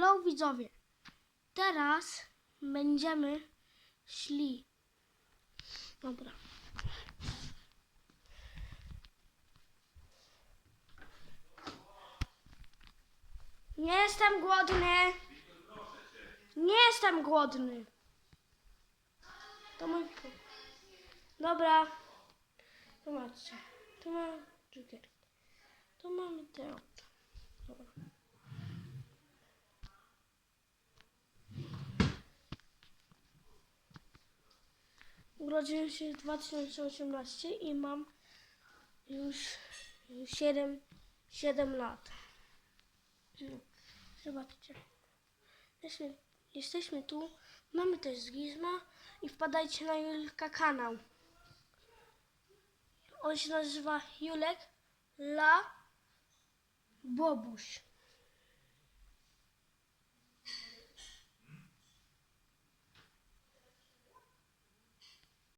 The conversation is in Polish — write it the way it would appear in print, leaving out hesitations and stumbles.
Hello widzowie, teraz będziemy szli. Dobra. Nie jestem głodny. Nie jestem głodny. To mój... Dobra. Zobaczcie. Tu mamy cukierki. Tu mamy te oto. Dobra. Urodziłem się w 2018 i mam już 7 lat. Zobaczcie. Jesteśmy tu. Mamy też Gizma i wpadajcie na Julka kanał. On się nazywa Julek La Bobuś.